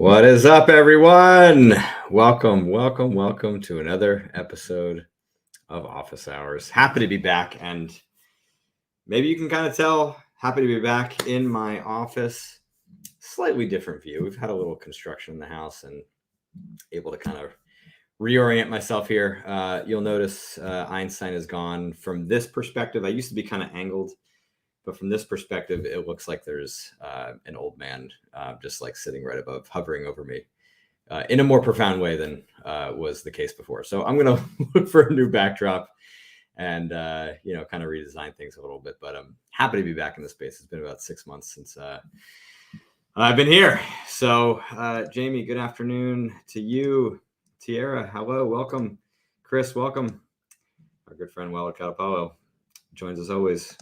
What is up, everyone? Welcome to another episode of Office Hours. Happy to be back, and maybe you can kind of tell, happy to be back in my office. Slightly different view. We've had a little construction in the house and able to kind of reorient myself here. You'll notice Einstein is gone. From this perspective, I used to be kind of angled, but from this perspective, it looks like there's an old man just like sitting right above, hovering over me in a more profound way than was the case before. So I'm going to look for a new backdrop and, kind of redesign things a little bit. But I'm happy to be back in the space. It's been about 6 months since I've been here. So, Jamie, good afternoon to you. Tiara, hello, welcome. Chris, welcome. Our good friend Walla Catapalo joins us always.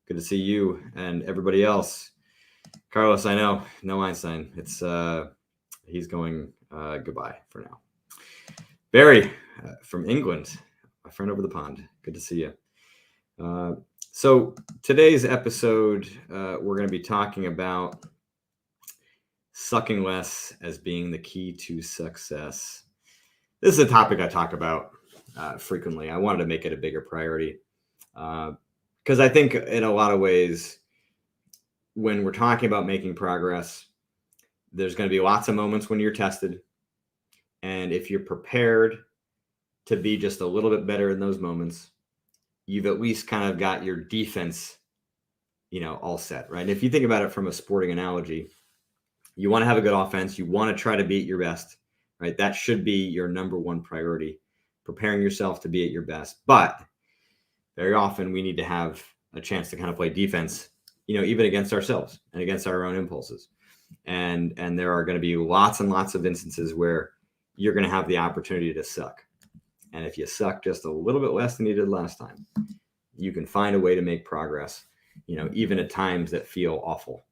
Good to see you and everybody else. Carlos, I know, no Einstein. It's he's going goodbye for now. Barry from England, my friend over the pond. Good to see you. So today's episode, we're going to be talking about sucking less as being the key to success. This is a topic I talk about frequently. I wanted to make it a bigger priority. Because I think in a lot of ways, when we're talking about making progress, there's going to be lots of moments when you're tested. And if you're prepared to be just a little bit better in those moments, you've at least kind of got your defense, all set, right? And if you think about it from a sporting analogy, you want to have a good offense. You want to try to be at your best, right? That should be your number one priority, preparing yourself to be at your best. But very often we need to have a chance to kind of play defense, even against ourselves and against our own impulses. And there are going to be lots and lots of instances where you're going to have the opportunity to suck. And if you suck just a little bit less than you did last time, you can find a way to make progress, even at times that feel awful.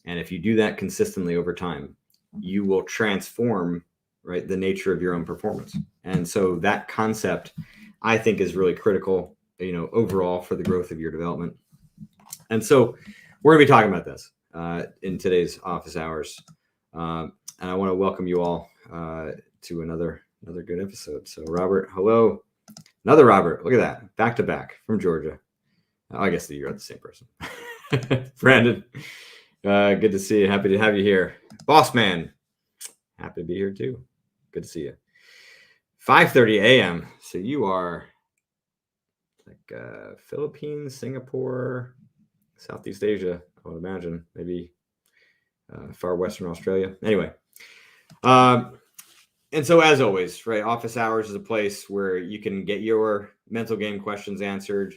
And if you do that consistently over time, you will transform, right, the nature of your own performance. And so that concept, I think, is really critical, overall for the growth of your development. And so we're going to be talking about this in today's office hours. And I want to welcome you all to another good episode. So Robert, hello. Another Robert. Look at that. Back to back from Georgia. I guess you're the same person. Brandon, good to see you. Happy to have you here. Boss man, happy to be here too. Good to see you. 5:30 a.m. So you are like Philippines, Singapore, Southeast Asia, I would imagine, maybe far Western Australia. Anyway, and so as always, right, office hours is a place where you can get your mental game questions answered.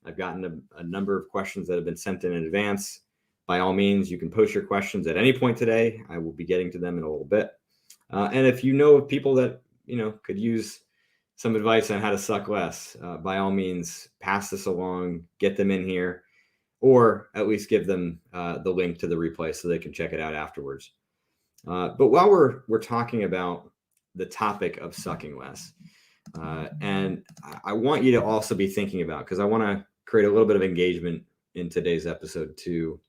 I've gotten a number of questions that have been sent in advance. By all means, you can post your questions at any point today. I will be getting to them in a little bit. And if you know of people that, could use some advice on how to suck less, by all means, pass this along, get them in here, or at least give them the link to the replay so they can check it out afterwards. But while we're talking about the topic of sucking less, and I want you to also be thinking about, because I want to create a little bit of engagement in today's episode too.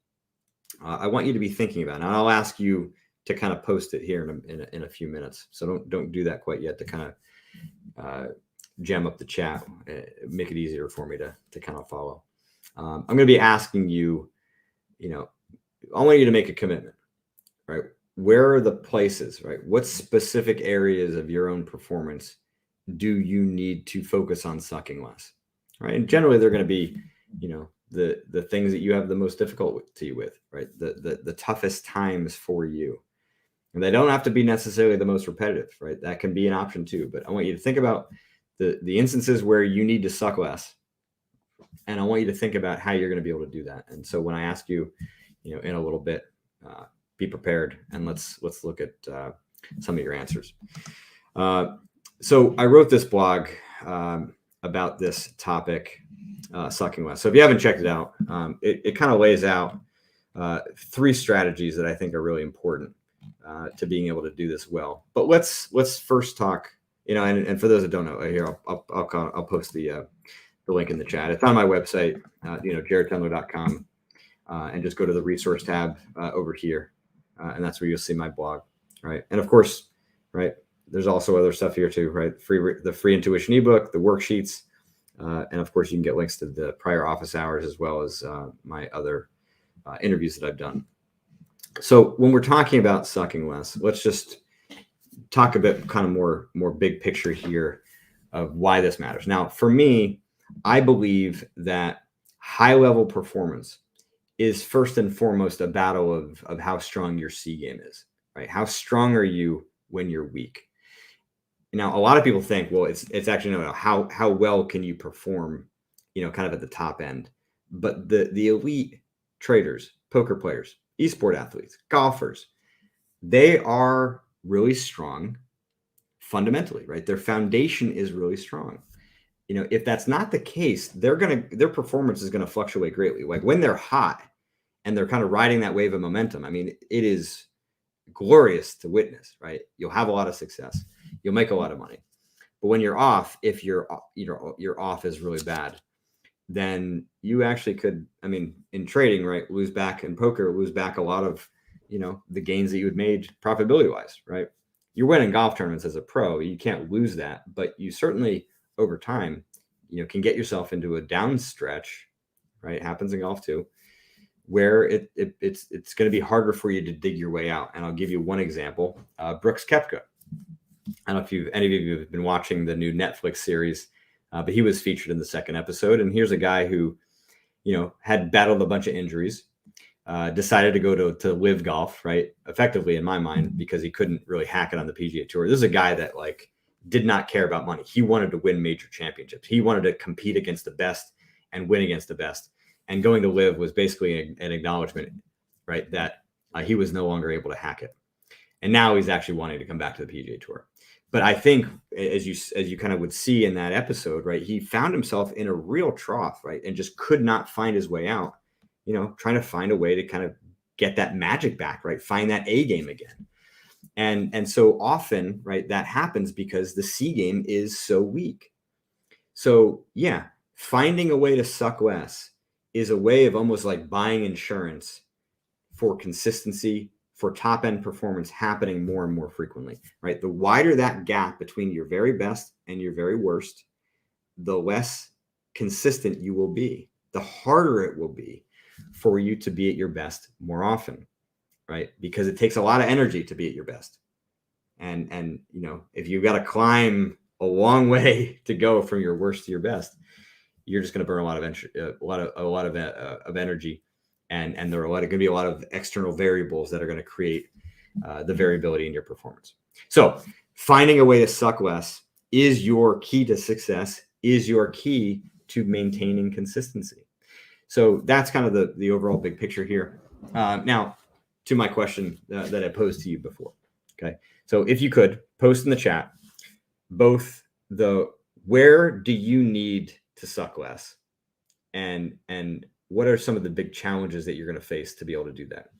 I want you to be thinking about it, and I'll ask you to kind of post it here in a few minutes. So don't do that quite yet to kind of jam up the chat, make it easier for me to kind of follow. I'm going to be asking you, I want you to make a commitment, right? Where are the places, right? What specific areas of your own performance do you need to focus on sucking less, right? And generally they're going to be, the things that you have the most difficulty with, right? The toughest times for you. And they don't have to be necessarily the most repetitive, right? That can be an option too. But I want you to think about the instances where you need to suck less. And I want you to think about how you're going to be able to do that. And so when I ask you, in a little bit, be prepared, and let's look at some of your answers. So I wrote this blog about this topic, sucking less. So if you haven't checked it out, it kind of lays out 3 strategies that I think are really important to being able to do this well. But let's first talk, and for those that don't know, here I'll post the link in the chat. It's on my website, jaredtendler.com, and just go to the resource tab over here, and that's where you'll see my blog. right? And of course, right, there's also other stuff here too, right? The free intuition ebook, the worksheets, and of course you can get links to the prior office hours as well as my other interviews that I've done. So when we're talking about sucking less, let's just talk a bit kind of more big picture here of why this matters. Now, for me, I believe that high level performance is first and foremost a battle of how strong your C game is, right? How strong are you when you're weak? Now, a lot of people think, well, it's actually no, how well can you perform, kind of at the top end. But the elite traders, poker players, esport athletes, golfers, they are really strong fundamentally, right? Their foundation is really strong. If that's not the case, their performance is going to fluctuate greatly. Like when they're hot and they're kind of riding that wave of momentum, I mean, it is glorious to witness, right? You'll have a lot of success. You'll make a lot of money. But when you're off, if your off is really bad, then you actually could, I mean, in trading, right, lose back in poker, lose back a lot of, the gains that you had made profitability wise, right? You're winning golf tournaments as a pro. You can't lose that, but you certainly over time, can get yourself into a down stretch, right? It happens in golf too, where it's going to be harder for you to dig your way out. And I'll give you one example, Brooks Koepka. I don't know if any of you have been watching the new Netflix series, but he was featured in the second episode. And here's a guy who, had battled a bunch of injuries, decided to go to live golf, right? Effectively, in my mind, because he couldn't really hack it on the PGA Tour. This is a guy that did not care about money. He wanted to win major championships. He wanted to compete against the best and win against the best. And going to live was basically an acknowledgement, right, that he was no longer able to hack it. And now he's actually wanting to come back to the PGA Tour. But I think, as you kind of would see in that episode, right, he found himself in a real trough, right, and just could not find his way out. Trying to find a way to kind of get that magic back, right, find that A game again. And so often, right, that happens because the C game is so weak. So yeah, finding a way to suck less is a way of almost like buying insurance for consistency, for top end performance happening more and more frequently, right? The wider that gap between your very best and your very worst, the less consistent you will be, the harder it will be for you to be at your best more often, right? Because it takes a lot of energy to be at your best. And if you've got to climb a long way to go from your worst to your best, you're just going to burn a lot of energy. And there are going to be a lot of external variables that are going to create the variability in your performance. So finding a way to suck less is your key to success, is your key to maintaining consistency. So that's kind of the overall big picture here. Now, to my question that I posed to you before. Okay. So if you could post in the chat, both where do you need to suck less and what are some of the big challenges that you're going to face to be able to do that?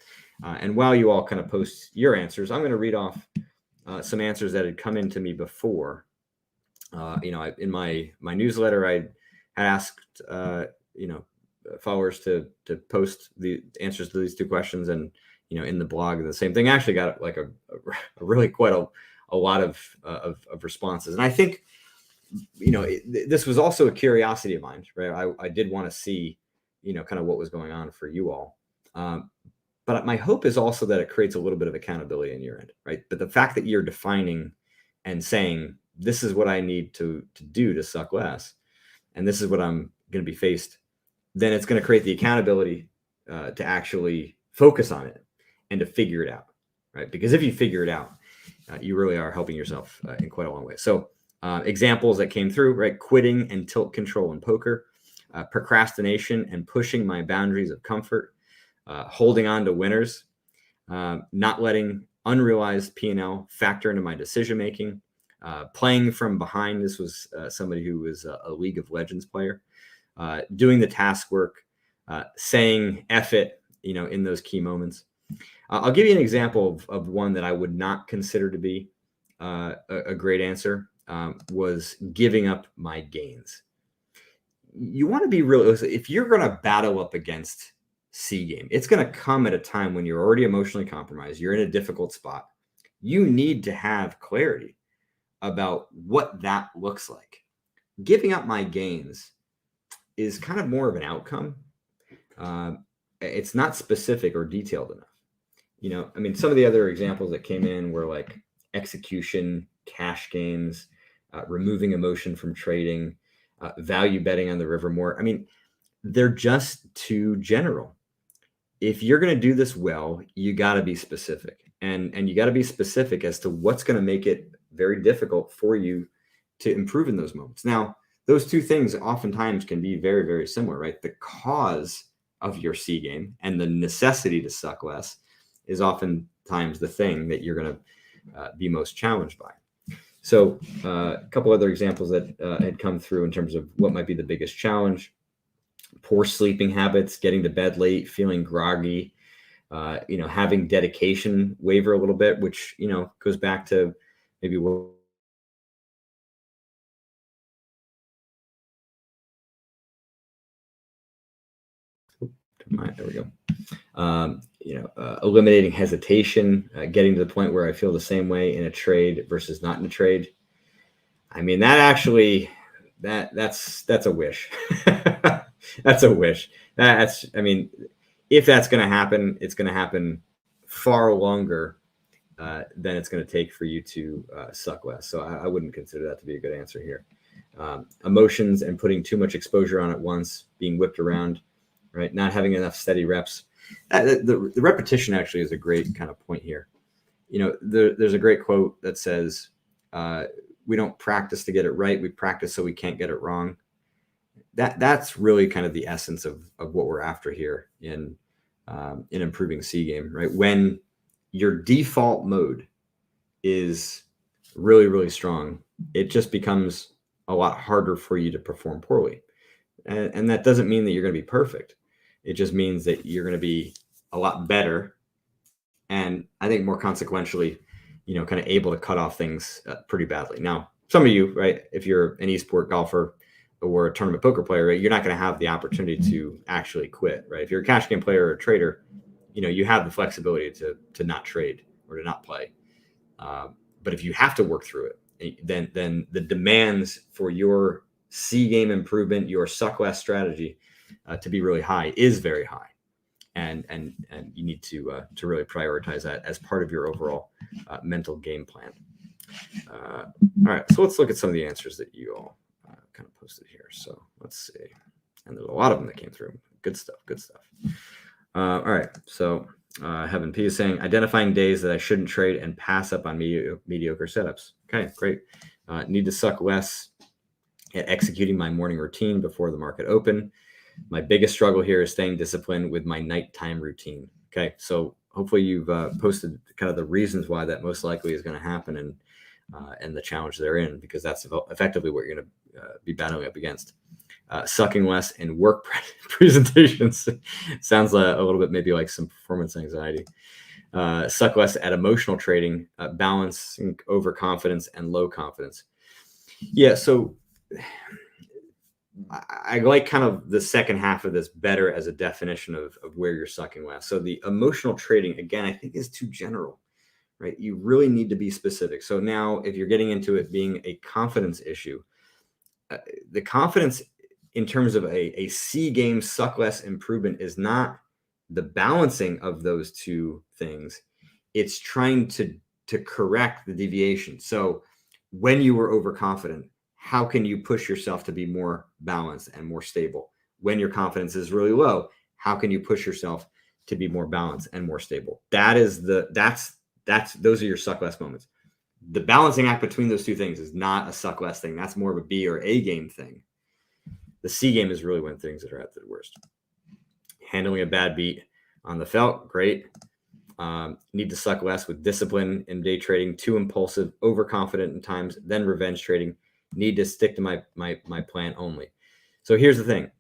And while you all kind of post your answers, I'm going to read off some answers that had come into me before. In my newsletter, I had asked, followers to post the answers to these two questions, and in the blog, the same thing. I actually got like a really quite a lot of responses, and I think this was also a curiosity of mine, right? I did want to see kind of what was going on for you all, but my hope is also that it creates a little bit of accountability on your end, right? But the fact that you're defining and saying this is what I need to do to suck less, and this is what I'm going to be faced, then it's going to create the accountability to actually focus on it and to figure it out, right? Because if you figure it out, you really are helping yourself in quite a long way. So examples that came through, right? Quitting and tilt control in poker, procrastination and pushing my boundaries of comfort, holding on to winners, not letting unrealized P&L factor into my decision-making, playing from behind. This was somebody who was a League of Legends player, doing the task work, saying F it, in those key moments. I'll give you an example of one that I would not consider to be a great answer, was giving up my gains. You want to be realistic. If you're going to battle up against C game, it's going to come at a time when you're already emotionally compromised. You're in a difficult spot. you need to have clarity about what that looks like. Giving up my gains is kind of more of an outcome. It's not specific or detailed enough. I mean, some of the other examples that came in were like execution, cash games, removing emotion from trading, value betting on the river more. I mean, they're just too general. If you're going to do this well, you got to be specific, and you got to be specific as to what's going to make it very difficult for you to improve in those moments. Now, those two things oftentimes can be very, very similar, right? The cause of your C game and the necessity to suck less is oftentimes the thing that you're going to be most challenged by. So a couple other examples that had come through in terms of what might be the biggest challenge: poor sleeping habits, getting to bed late, feeling groggy, having dedication waver a little bit, which, goes back to maybe what there we go. Eliminating hesitation, getting to the point where I feel the same way in a trade versus not in a trade. I mean, that actually, that's a wish. That's a wish. If that's going to happen, it's going to happen far longer than it's going to take for you to suck less. So I wouldn't consider that to be a good answer here. Emotions and putting too much exposure on at once, being whipped around, right? Not having enough steady reps. The repetition actually is a great kind of point here. There's a great quote that says, we don't practice to get it right. We practice so we can't get it wrong. That's really kind of the essence of what we're after here in improving C game, right? When your default mode is really, really strong, it just becomes a lot harder for you to perform poorly. And that doesn't mean that you're going to be perfect. It just means that you're going to be a lot better. And I think more consequentially, kind of able to cut off things pretty badly. Now, some of you, right, if you're an esport golfer or a tournament poker player, right, you're not going to have the opportunity to actually quit, right? If you're a cash game player or a trader, you have the flexibility to not trade or to not play. But if you have to work through it, then the demands for your C game improvement, your suck less strategy to be really high is very high. And you need to really prioritize that as part of your overall mental game plan. All right, so let's look at some of the answers that you all kind of posted here. So let's see, and there's a lot of them that came through. Good stuff. All right, so Heaven P is saying identifying days that I shouldn't trade and pass up on mediocre setups. Okay, great. Need to suck less at executing my morning routine before the market open. My biggest struggle here is staying disciplined with my nighttime routine. Okay, so hopefully you've posted kind of the reasons why that most likely is going to happen and the challenge therein, because that's effectively what you're going to be battling up against. Sucking less in work presentations sounds a little bit maybe like some performance anxiety. Suck less at emotional trading, balancing overconfidence and low confidence. Yeah, so I like kind of the second half of this better as a definition of where you're sucking less. So the emotional trading, again, I think is too general, right? You really need to be specific. So now if you're getting into it being a confidence issue, the confidence in terms of a C game suck less improvement is not the balancing of those two things. It's trying to correct the deviation. So when you were overconfident, how can you push yourself to be more balanced and more stable? When your confidence is really low, how can you push yourself to be more balanced and more stable? Those are your suck less moments. The balancing act between those two things is not a suck less thing. That's more of a B or A game thing. The C game is really when things that are at their worst. Handling a bad beat on the felt, great. Need to suck less with discipline in day trading, too impulsive, overconfident in times, then revenge trading. Need to stick to my plan only. So here's the thing.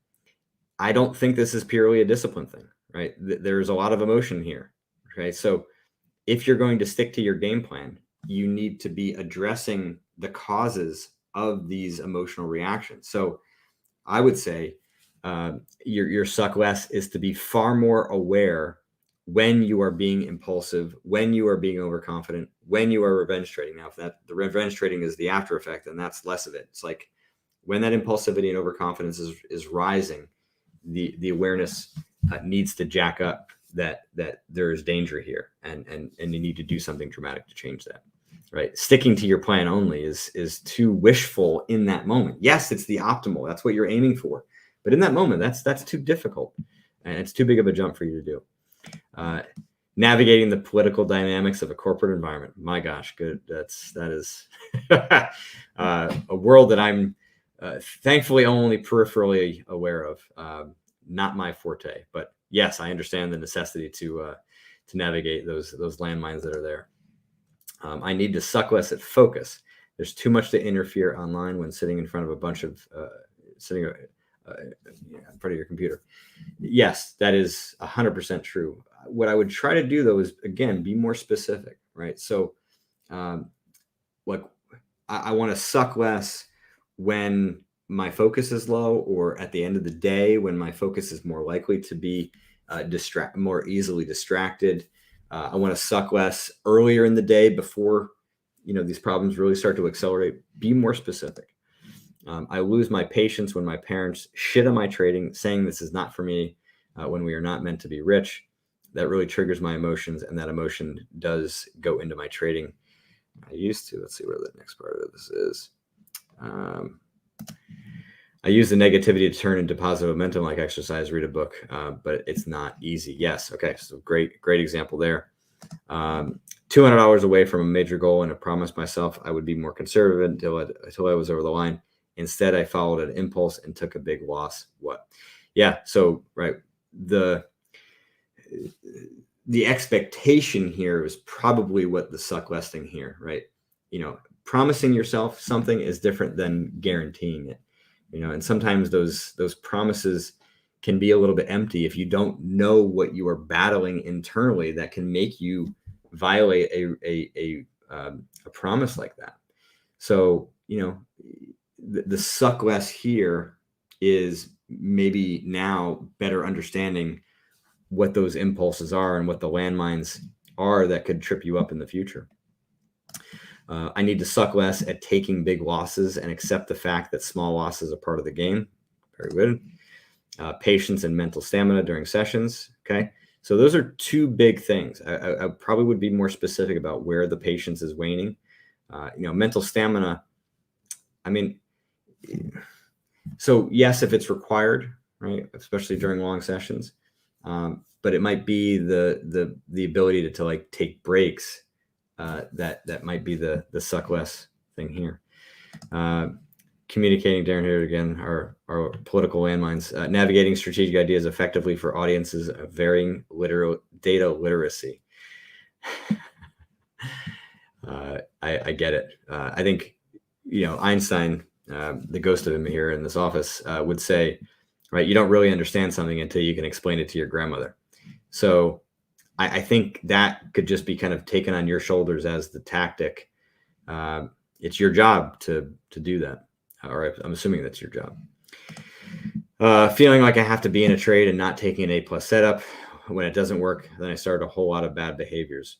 I don't think this is purely a discipline thing, right? There's a lot of emotion here. Okay. So if you're going to stick to your game plan, you need to be addressing the causes of these emotional reactions. So I would say your suck less is to be far more aware when you are being impulsive, when you are being overconfident, when you are revenge trading. Now, if the revenge trading is the after effect, then that's less of it. It's like when that impulsivity and overconfidence is rising, the awareness needs to jack up that there is danger here, and you need to do something dramatic to change that. Right? Sticking to your plan only is too wishful in that moment. Yes, it's the optimal. That's what you're aiming for. But in that moment, that's too difficult, and it's too big of a jump for you to do. Navigating the political dynamics of a corporate environment. My gosh, good. That is a world that I'm thankfully only peripherally aware of. Not my forte, but yes, I understand the necessity to navigate those landmines that are there. I need to suck less at focus. There's too much to interfere online when sitting in front of a bunch of sitting in front of your computer. Yes, that is 100% true. What I would try to do though is, again, be more specific, right? So like I want to suck less when my focus is low, or at the end of the day when my focus is more likely to be more easily distracted. I want to suck less earlier in the day before these problems really start to accelerate. Be more specific. I lose my patience when my parents shit on my trading, saying this is not for me, when we are not meant to be rich. That really triggers my emotions, and that emotion does go into my trading. Let's see where the next part of this is. I use the negativity to turn into positive momentum, like exercise, read a book, but it's not easy. Yes. Okay. So great example there. 200 hours away from a major goal, and I promised myself I would be more conservative until I was over the line. Instead, I followed an impulse and took a big loss. What? Yeah. So, right. The expectation here is probably what the suck less thing here, right? Promising yourself something is different than guaranteeing it, and sometimes those promises can be a little bit empty if you don't know what you are battling internally that can make you violate a promise like that. So, the suck less here is maybe now better understanding what those impulses are and what the landmines are that could trip you up in the future. I need to suck less at taking big losses and accept the fact that small losses are part of the game. Very good. Patience and mental stamina during sessions. Okay. So those are two big things. I probably would be more specific about where the patience is waning. Mental stamina. I mean, so yes, if it's required, right, especially during long sessions, but it might be the ability to like take breaks. That might be the suck less thing here. Communicating, Darren here again, our political landmines. Navigating strategic ideas effectively for audiences of varying data literacy. I get it. I think Einstein, the ghost of him here in this office, would say, right, you don't really understand something until you can explain it to your grandmother. So I think that could just be kind of taken on your shoulders as the tactic. It's your job to do that, or I'm assuming that's your job. Feeling like I have to be in a trade and not taking an A+ setup. When it doesn't work, then I start a whole lot of bad behaviors.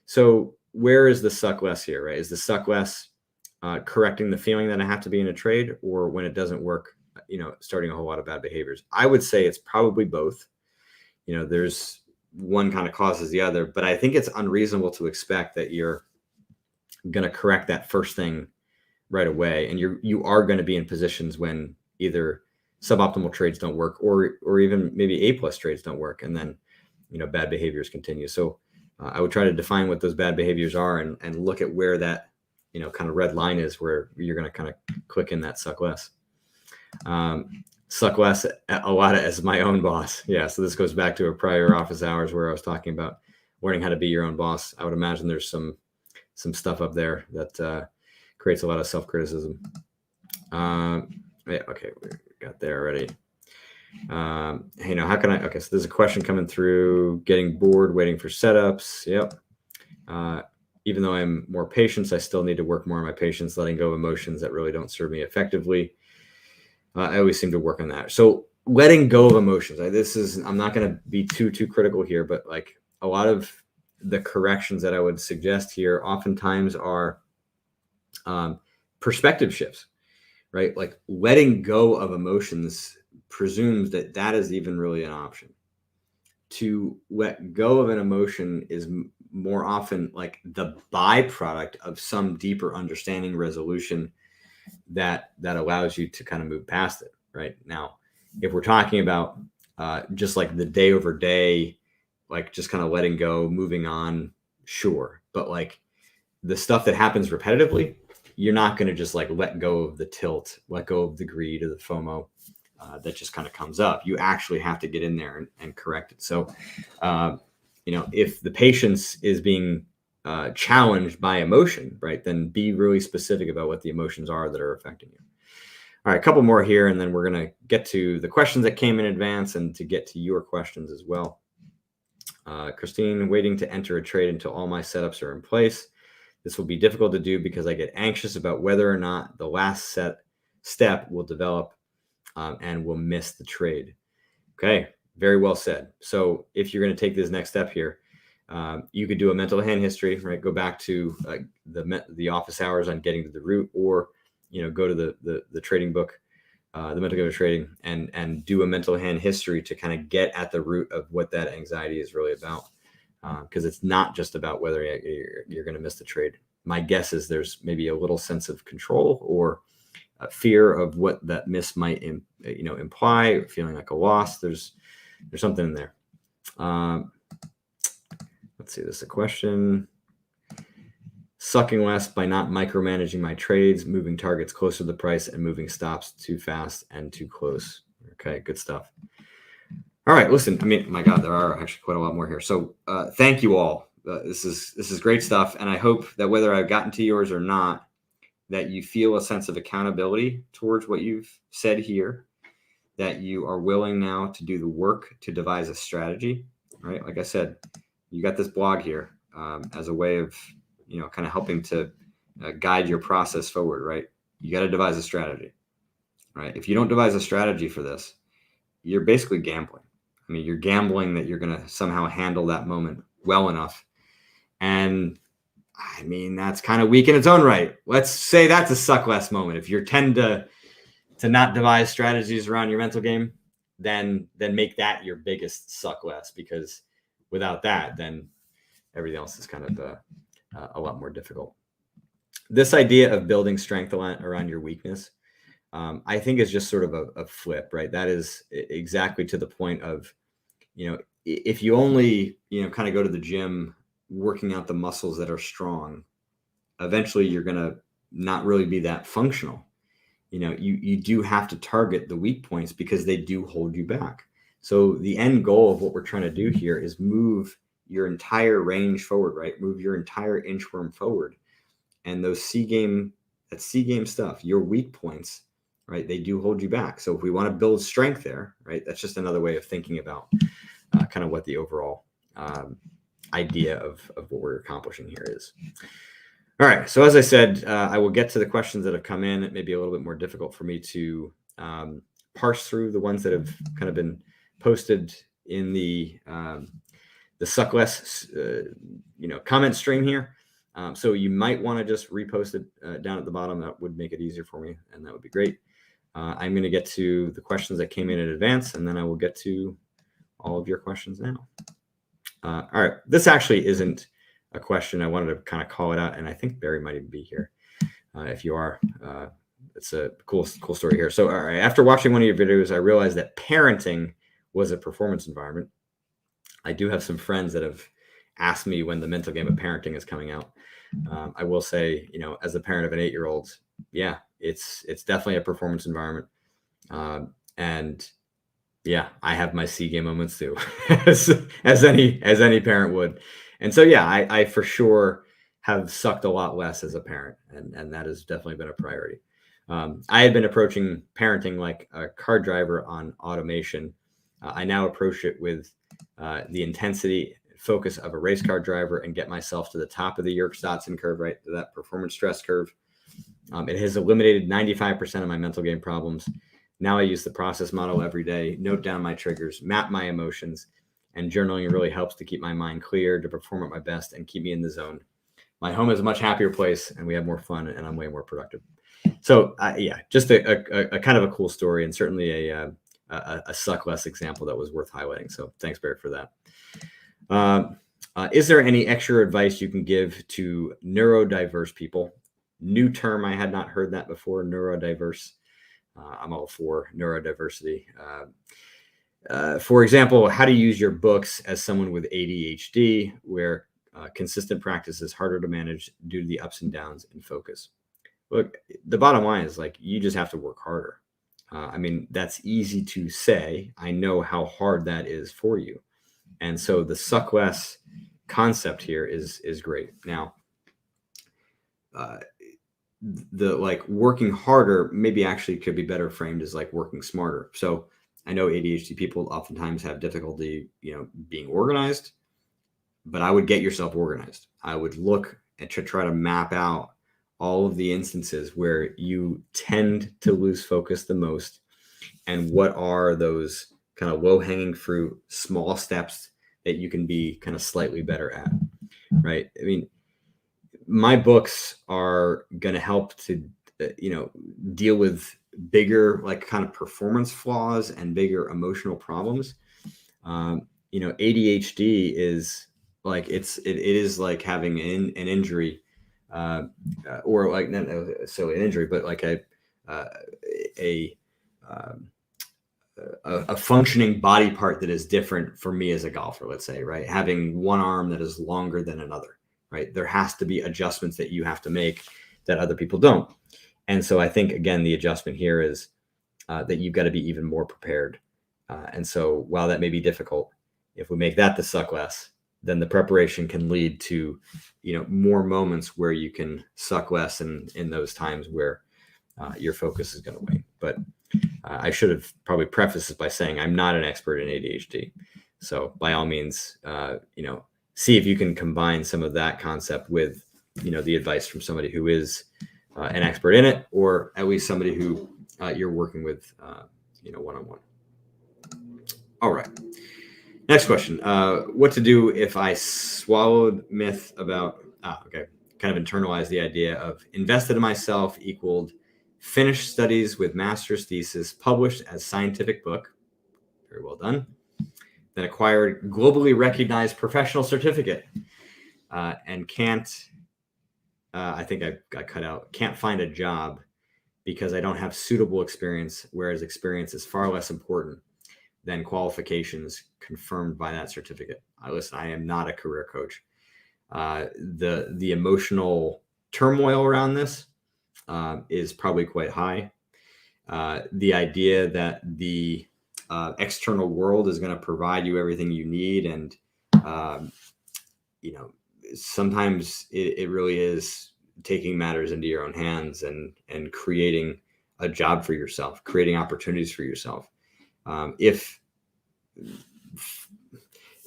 So where is the suck less here, right? Is the suck less correcting the feeling that I have to be in a trade, or when it doesn't work, starting a whole lot of bad behaviors? I would say it's probably both. There's one kind of causes the other, but I think it's unreasonable to expect that you're going to correct that first thing right away. And you are going to be in positions when either suboptimal trades don't work, or even maybe A+ trades don't work. And then, bad behaviors continue. So I would try to define what those bad behaviors are and look at where that, kind of red line is, where you're going to kind of click in that suck less. Suck less a lot as my own boss. Yeah. So this goes back to a prior office hours where I was talking about learning how to be your own boss. I would imagine there's some stuff up there that creates a lot of self-criticism. Yeah, okay, we got there already. How can I? Okay, so there's a question coming through. Getting bored, waiting for setups. Yep. Even though I'm more patient, I still need to work more on my patience, letting go of emotions that really don't serve me effectively. I always seem to work on that. So letting go of emotions. I'm not going to be too critical here, but like a lot of the corrections that I would suggest here oftentimes are perspective shifts, right? Like letting go of emotions presumes that that is even really an option. To let go of an emotion is more often like the byproduct of some deeper understanding, resolution that allows you to kind of move past it. Right now, if we're talking about just like the day over day, like just kind of letting go, moving on, sure, but like the stuff that happens repetitively, you're not going to just like let go of the tilt, let go of the greed or the FOMO that just kind of comes up. You actually have to get in there and correct it. So, if the patience is being challenged by emotion, right, then be really specific about what the emotions are that are affecting you. All right, a couple more here, and then we're going to get to the questions that came in advance and to get to your questions as well. Christine, waiting to enter a trade until all my setups are in place. This will be difficult to do because I get anxious about whether or not the last step will develop and will miss the trade. Okay, very well said. So if you're going to take this next step here, you could do a mental hand history, right? Go back to the office hours on getting to the root, or go to the trading book, the mental game of trading, and do a mental hand history to kind of get at the root of what that anxiety is really about. Because it's not just about whether you're going to miss the trade. My guess is there's maybe a little sense of control or fear of what that miss might imply, feeling like a loss. There's something in there. Let's see, this is a question. Sucking less by not micromanaging my trades, moving targets closer to the price, and moving stops too fast and too close. Okay, good stuff. All right, listen, I mean, my God, there are actually quite a lot more here. So thank you all. This is great stuff. And I hope that whether I've gotten to yours or not, that you feel a sense of accountability towards what you've said here, that you are willing now to do the work to devise a strategy, right? Like I said, you got this blog here as a way of, kind of helping to guide your process forward, right? You got to devise a strategy, right? If you don't devise a strategy for this, you're basically gambling. I mean, you're gambling that you're going to somehow handle that moment well enough. And I mean, that's kind of weak in its own right. Let's say that's a suck less moment. If you tend to not devise strategies around your mental game, then make that your biggest suck less, because without that, then everything else is kind of a lot more difficult. This idea of building strength around your weakness, I think is just sort of a flip, right? That is exactly to the point of, if you only, kind of go to the gym working out the muscles that are strong, eventually you're going to not really be that functional. You do have to target the weak points because they do hold you back. So the end goal of what we're trying to do here is move your entire range forward, right? Move your entire inchworm forward. And those C game stuff, your weak points, right? They do hold you back. So if we want to build strength there, right? That's just another way of thinking about kind of what the overall idea of what we're accomplishing here is. All right. So as I said, I will get to the questions that have come in. It may be a little bit more difficult for me to parse through the ones that have kind of been posted in the suck less, comment stream here. So you might want to just repost it down at the bottom. That would make it easier for me, and that would be great. I'm going to get to the questions that came in advance, and then I will get to all of your questions now. All right. This actually isn't a question. I wanted to kind of call it out, and I think Barry might even be here. If you are, it's a cool story here. So, all right, after watching one of your videos, I realized that parenting was a performance environment. I do have some friends that have asked me when the mental game of parenting is coming out. I will say, as a parent of an 8-year-old, yeah, it's definitely a performance environment. And yeah, I have my C game moments too, as any parent would. And so, yeah, I for sure have sucked a lot less as a parent, and that has definitely been a priority. I had been approaching parenting like a car driver on automation. I now approach it with the intensity focus of a race car driver and get myself to the top of the Yerkes-Dodson curve, right, to that performance stress curve. It has eliminated 95% of my mental game problems. Now I use the process model every day, note down my triggers, map my emotions, and journaling really helps to keep my mind clear, to perform at my best, and keep me in the zone. My home is a much happier place, and we have more fun, and I'm way more productive. So yeah, just a kind of a cool story, and certainly a suck less example that was worth highlighting. So thanks, Barrett, for that. Is there any extra advice you can give to neurodiverse people? New term, I had not heard that before, neurodiverse. I'm all for neurodiversity. For example, how to use your books as someone with ADHD, where consistent practice is harder to manage due to the ups and downs in focus. Look, the bottom line is like, you just have to work harder. I mean, that's easy to say. I know how hard that is for you. And so the suck less concept here is great. Now, the like working harder maybe actually could be better framed as like working smarter. So I know ADHD people oftentimes have difficulty, being organized, but I would get yourself organized. I would look and to try to map out all of the instances where you tend to lose focus the most, and what are those kind of low-hanging fruit, small steps that you can be kind of slightly better at, right? I mean, my books are going to help to, deal with bigger, like kind of performance flaws and bigger emotional problems. ADHD is like, it is like having an injury, or like, not so an injury, but like a functioning body part that is different for me as a golfer, let's say, right? Having one arm that is longer than another, right? There has to be adjustments that you have to make that other people don't. And so I think, again, the adjustment here is that you've got to be even more prepared. And so while that may be difficult, if we make that the suck less, then the preparation can lead to, more moments where you can suck less in those times where your focus is going to wane. But I should have probably prefaced this by saying I'm not an expert in ADHD. So by all means, see if you can combine some of that concept with, the advice from somebody who is an expert in it, or at least somebody who you're working with, one-on-one. All right. Next question. What to do if I swallowed myth about, kind of internalized the idea of invested in myself equaled finished studies with master's thesis published as scientific book. Very well done. Then acquired globally recognized professional certificate and can't, I think I got cut out, can't find a job because I don't have suitable experience, whereas experience is far less important than qualifications confirmed by that certificate. Listen, I am not a career coach. The emotional turmoil around this is probably quite high. The idea that the external world is going to provide you everything you need, and sometimes it really is taking matters into your own hands and creating a job for yourself, creating opportunities for yourself. If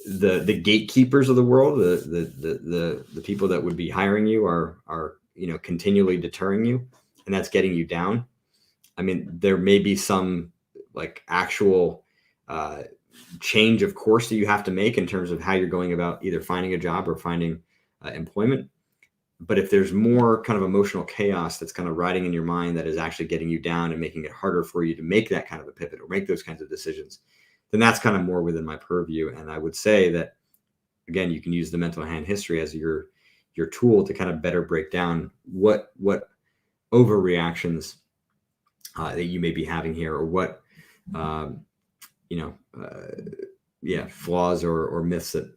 the gatekeepers of the world, the people that would be hiring you are continually deterring you, and that's getting you down, I mean, there may be some like actual change of course that you have to make in terms of how you're going about either finding a job or finding employment. But if there's more kind of emotional chaos that's kind of riding in your mind that is actually getting you down and making it harder for you to make that kind of a pivot or make those kinds of decisions, then that's kind of more within my purview. And I would say that, again, you can use the mental hand history as your tool to kind of better break down what overreactions that you may be having here, or what flaws or myths that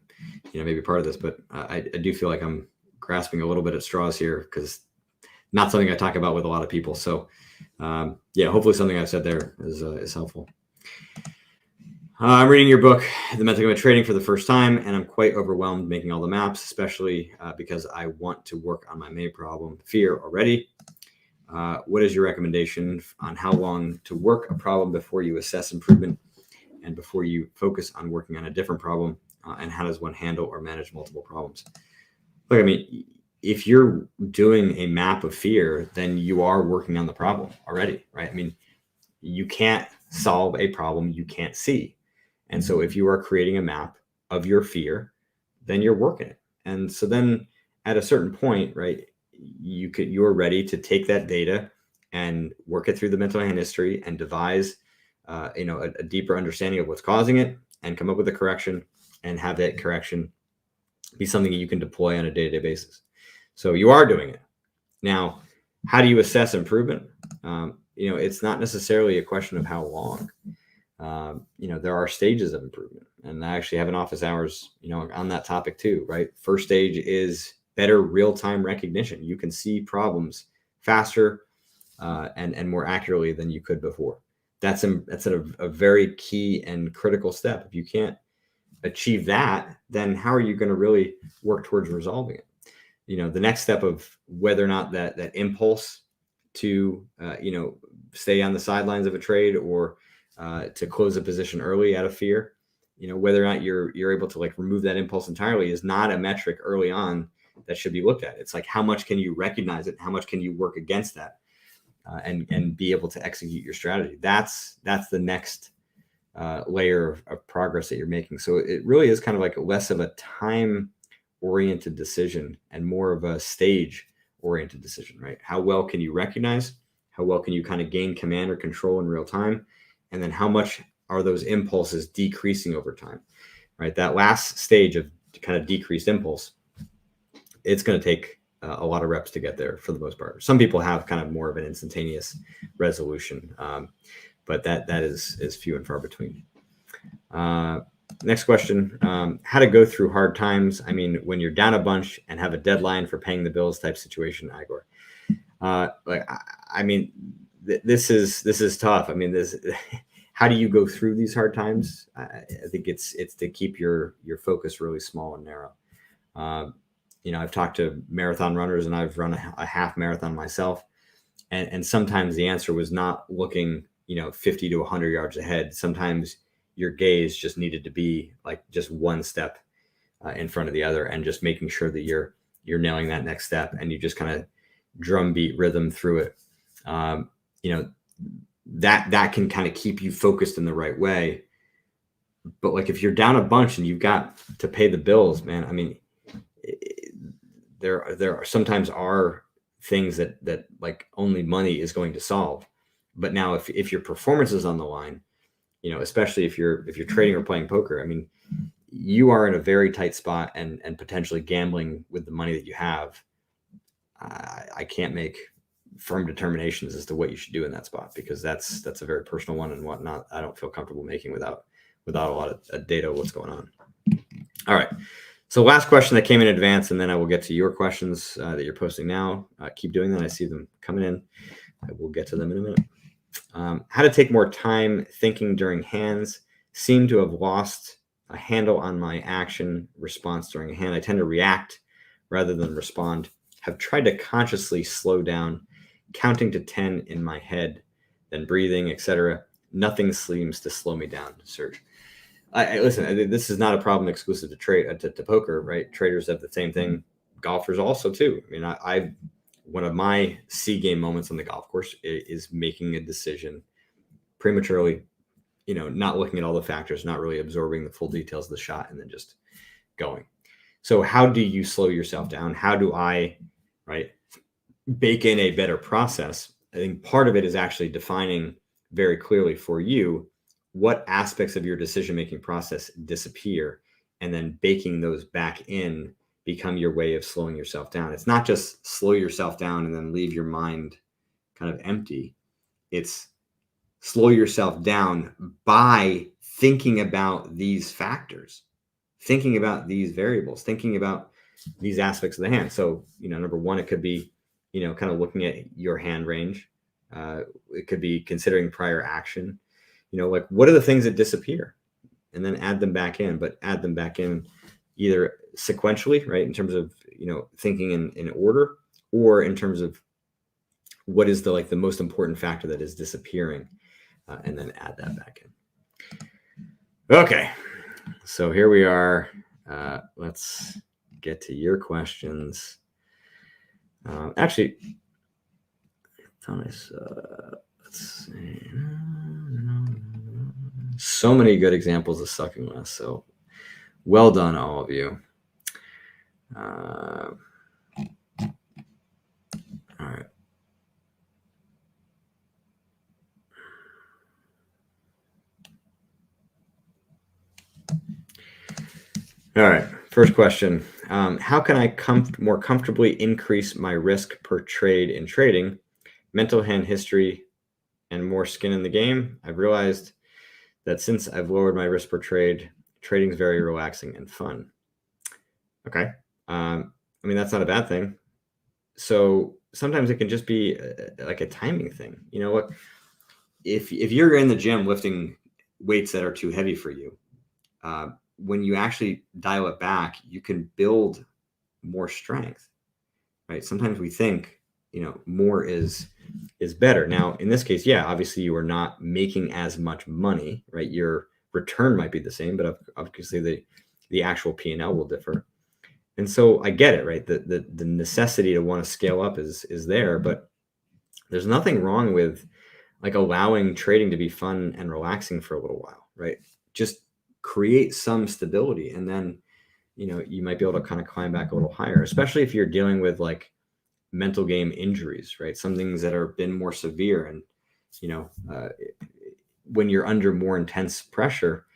may be part of this. But I do feel like I'm grasping a little bit at straws here, because not something I talk about with a lot of people. So hopefully something I've said there is helpful. I'm reading your book, The Mental Game of Trading, for the first time, and I'm quite overwhelmed making all the maps, especially because I want to work on my main problem, fear, already. What is your recommendation on how long to work a problem before you assess improvement and before you focus on working on a different problem? And how does one handle or manage multiple problems? Look, I mean, if you're doing a map of fear, then you are working on the problem already, right? I mean, you can't solve a problem you can't see. And so if you are creating a map, of your fear, then you're working it. And so then at a certain point, right, you're ready to take that data and work it through the mental hand history and devise a deeper understanding of what's causing it and come up with a correction and have that correction be something that you can deploy on a day-to-day basis. So you are doing it. Now, how do you assess improvement? It's not necessarily a question of how long. There are stages of improvement, and I actually have an office hours, on that topic too, right? First stage is better real-time recognition. You can see problems faster and more accurately than you could before. That's a very key and critical step. If you can't achieve that, then how are you going to really work towards resolving it? The next step of whether or not that impulse to stay on the sidelines of a trade or to close a position early out of fear, whether or not you're able to remove that impulse entirely is not a metric early on that should be looked at. It's how much can you recognize it? How much can you work against that and be able to execute your strategy? That's the next layer of progress that you're making. So it really is kind of less of a time oriented decision and more of a stage oriented decision, right? How well can you recognize? How well can you kind of gain command or control in real time? And then how much are those impulses decreasing over time, right? That last stage of kind of decreased impulse, it's going to take a lot of reps to get there for the most part. Some people have kind of more of an instantaneous resolution, but that is few and far between. Next question, how to go through hard times. I mean, when you're down a bunch and have a deadline for paying the bills type situation, Igor. This is tough. I mean, how do you go through these hard times? I think it's to keep your focus really small and narrow. I've talked to marathon runners and I've run a half marathon myself. And sometimes the answer was not looking, 50 to 100 yards ahead. Sometimes your gaze just needed to be just one step in front of the other and just making sure that you're nailing that next step and you just kind of drumbeat rhythm through it. That can kind of keep you focused in the right way. But if you're down a bunch and you've got to pay the bills, man, I mean, there are sometimes are things that only money is going to solve. But now if your performance is on the line, especially if you're trading or playing poker, I mean, you are in a very tight spot and potentially gambling with the money that you have. I can't make firm determinations as to what you should do in that spot because that's a very personal one and whatnot. I don't feel comfortable making without a lot of data of what's going on. All right. So last question that came in advance, and then I will get to your questions that you're posting now. Keep doing that. I see them coming in. I will get to them in a minute. How to take more time thinking during hands. Seem to have lost a handle on my action response during a hand. I tend to react rather than respond. Have tried to consciously slow down, counting to 10 in my head, then breathing, etc. Nothing seems to slow me down, Serge. Listen, this is not a problem exclusive to poker, right? Traders have the same thing. Golfers also too. I mean, one of my C game moments on the golf course is making a decision prematurely, not looking at all the factors, not really absorbing the full details of the shot, and then just going. So how do you slow yourself down? How do I, bake in a better process? I think part of it is actually defining very clearly for you what aspects of your decision-making process disappear, and then baking those back in become your way of slowing yourself down. It's not just slow yourself down and then leave your mind kind of empty. It's slow yourself down by thinking about these factors, thinking about these variables, thinking about these aspects of the hand. So, number one, it could be, kind of looking at your hand range. It could be considering prior action. What are the things that disappear, and then add them back in, but add them back in either sequentially, right? In terms of, thinking in order, or in terms of what is the most important factor that is disappearing, and then add that back in. Okay. So here we are. Let's get to your questions. Actually, Thomas, let's see. So many good examples of sucking less. So Well done, all of you. All right. All right. First question. How can I more comfortably increase my risk per trade in trading? Mental hand history and more skin in the game. I've realized that since I've lowered my risk per trade, trading is very relaxing and fun. Okay. I mean, that's not a bad thing. So sometimes it can just be like a timing thing. You know what? If you're in the gym lifting weights that are too heavy for you, when you actually dial it back, you can build more strength, right? Sometimes we think, more is better. Now, in this case, yeah, obviously you are not making as much money, right? Your return might be the same, but obviously the actual P&L will differ. And so I get it, right? The necessity to want to scale up is there, but there's nothing wrong with like allowing trading to be fun and relaxing for a little while, right? Just create some stability, and then you might be able to kind of climb back a little higher, especially if you're dealing with like mental game injuries, right? Some things that are been more severe, and when you're under more intense pressure,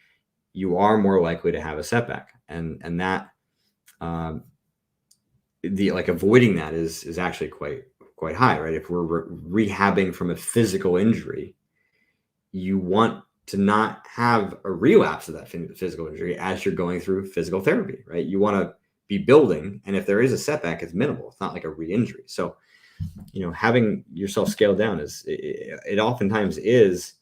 you are more likely to have a setback, and that avoiding that is actually quite high, right? If we're rehabbing from a physical injury, you want to not have a relapse of that physical injury as you're going through physical therapy, right? You want to be building, and if there is a setback, it's minimal. It's not like a re-injury. So, having yourself scaled down it oftentimes is,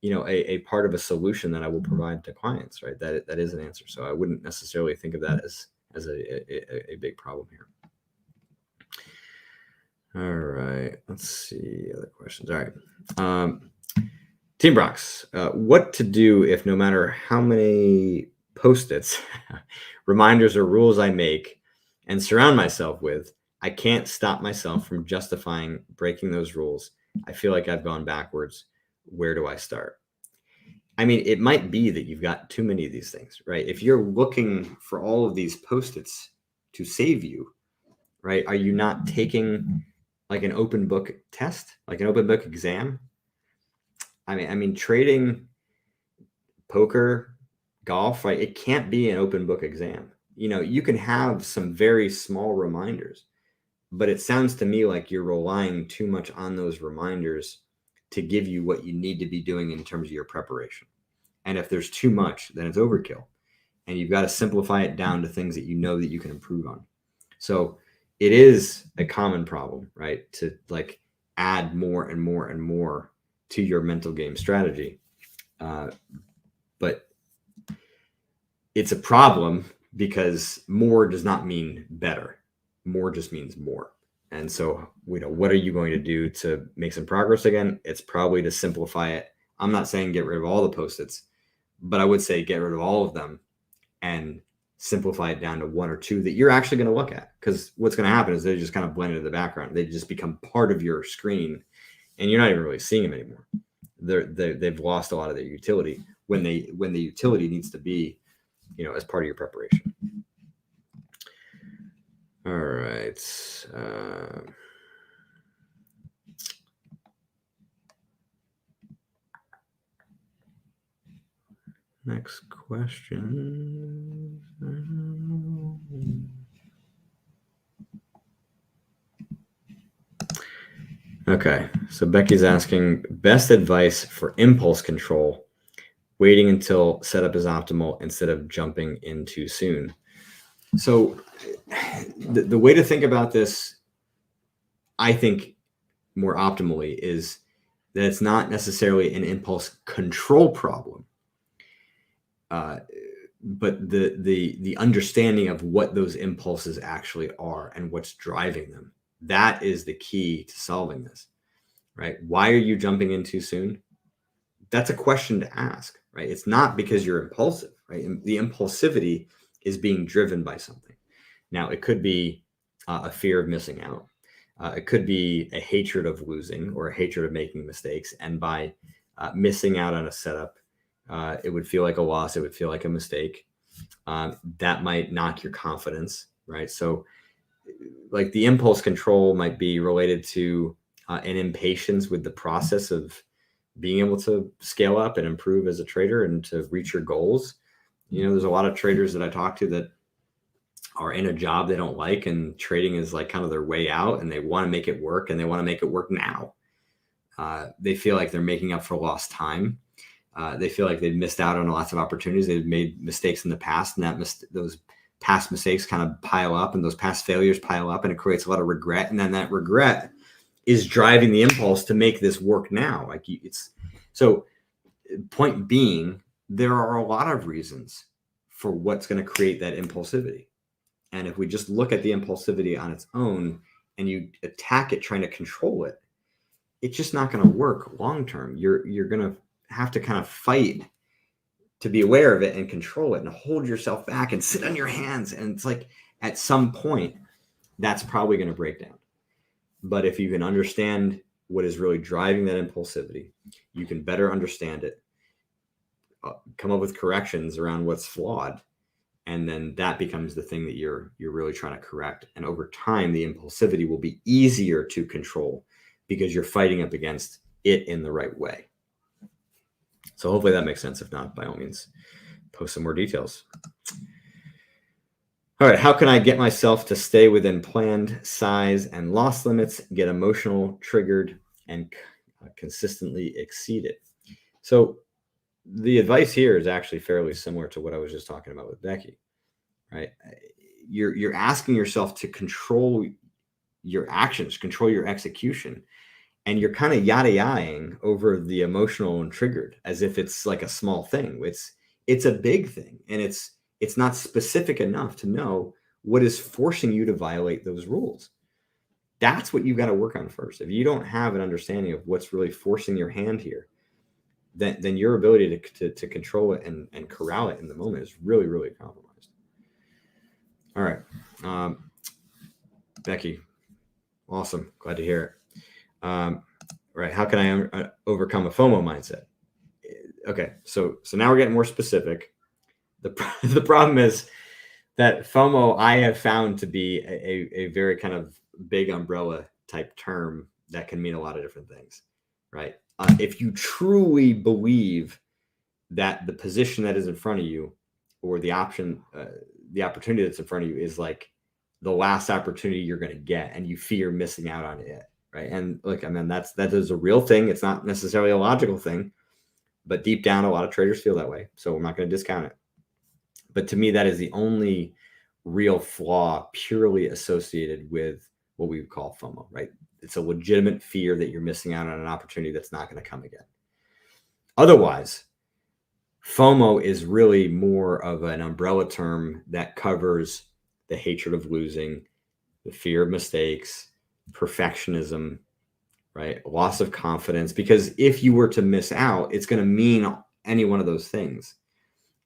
a part of a solution that I will provide to clients, right? That is an answer. So I wouldn't necessarily think of that as a big problem here. All right, let's see other questions. All right. Team Brox, what to do if no matter how many Post-its, reminders, or rules I make and surround myself with, I can't stop myself from justifying breaking those rules. I feel like I've gone backwards. Where do I start? I mean, it might be that you've got too many of these things, right? If you're looking for all of these Post-its to save you, right? Are you not taking like an open book test, like an open book exam? I mean, trading, poker, golf, right? It can't be an open book exam. You can have some very small reminders, but it sounds to me like you're relying too much on those reminders to give you what you need to be doing in terms of your preparation. And if there's too much, then it's overkill. And you've got to simplify it down to things that you know that you can improve on. So it is a common problem, right? To like add more and more and more to your mental game strategy. But it's a problem because more does not mean better. More just means more. And so, what are you going to do to make some progress again? It's probably to simplify it. I'm not saying get rid of all the Post-its, but I would say get rid of all of them and simplify it down to one or two that you're actually going to look at. Because what's going to happen is they just kind of blend into the background. They just become part of your screen, and you're not even really seeing them anymore. They've lost a lot of their utility when the utility needs to be, as part of your preparation. All right. Next question. Okay, so Becky's asking best advice for impulse control, waiting until setup is optimal instead of jumping in too soon. So the way to think about this, I think more optimally, is that it's not necessarily an impulse control problem, but the understanding of what those impulses actually are and what's driving them. That is the key to solving this, right? Why are you jumping in too soon? That's a question to ask, right? It's not because you're impulsive, right? And the impulsivity is being driven by something. Now, it could be a fear of missing out. It could be a hatred of losing or a hatred of making mistakes. And by missing out on a setup, it would feel like a loss. It would feel like a mistake. that might knock your confidence, right? So like the impulse control might be related to an impatience with the process of being able to scale up and improve as a trader and to reach your goals. There's a lot of traders that I talk to that are in a job they don't like, and trading is like kind of their way out, and they want to make it work, and they want to make it work now. They feel like they're making up for lost time. They feel like they've missed out on lots of opportunities. They've made mistakes in the past, and those past mistakes kind of pile up, and those past failures pile up, and it creates a lot of regret. And then that regret is driving the impulse to make this work now. So point being, there are a lot of reasons for what's going to create that impulsivity. And if we just look at the impulsivity on its own and you attack it trying to control it, it's just not going to work long term. You're going to have to kind of fight to be aware of it and control it and hold yourself back and sit on your hands. And it's like at some point, that's probably going to break down. But if you can understand what is really driving that impulsivity, you can better understand it, come up with corrections around what's flawed. And then that becomes the thing that you're really trying to correct. And over time, the impulsivity will be easier to control because you're fighting up against it in the right way. So hopefully that makes sense. If not, by all means, post some more details. All right, how can I get myself to stay within planned size and loss limits, get emotional, triggered, and consistently exceed it? So the advice here is actually fairly similar to what I was just talking about with Becky, right? You're asking yourself to control your actions, control your execution, and you're kind of yada-yaing over the emotional and triggered as if it's like a small thing. It's a big thing, and it's not specific enough to know what is forcing you to violate those rules. That's what you've got to work on first. If you don't have an understanding of what's really forcing your hand here, then your ability to control it and corral it in the moment is really, really compromised. All right. Becky, awesome. Glad to hear it. Right. How can I overcome a FOMO mindset? Okay. So now we're getting more specific. The problem is that FOMO I have found to be a very kind of big umbrella type term that can mean a lot of different things, right? If you truly believe that the position that is in front of you or the opportunity that's in front of you is like the last opportunity you're going to get and you fear missing out on it, right? And look, I mean, that is a real thing. It's not necessarily a logical thing, but deep down, a lot of traders feel that way. So I'm not going to discount it. But to me, that is the only real flaw purely associated with what we would call FOMO, right? It's a legitimate fear that you're missing out on an opportunity that's not going to come again. Otherwise, FOMO is really more of an umbrella term that covers the hatred of losing, the fear of mistakes, perfectionism, right? Loss of confidence. Because if you were to miss out, it's going to mean any one of those things.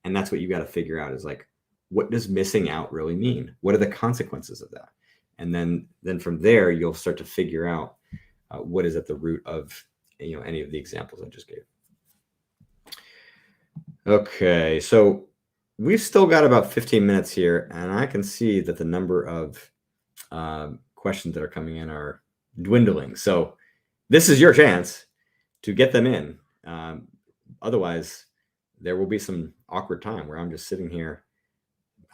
And that's what you got to figure out is like, what does missing out really mean? What are the consequences of that? And then from there, you'll start to figure out what is at the root of any of the examples I just gave. Okay, so we've still got about 15 minutes here, and I can see that the number of questions that are coming in are dwindling. So this is your chance to get them in. Otherwise, there will be some awkward time where I'm just sitting here.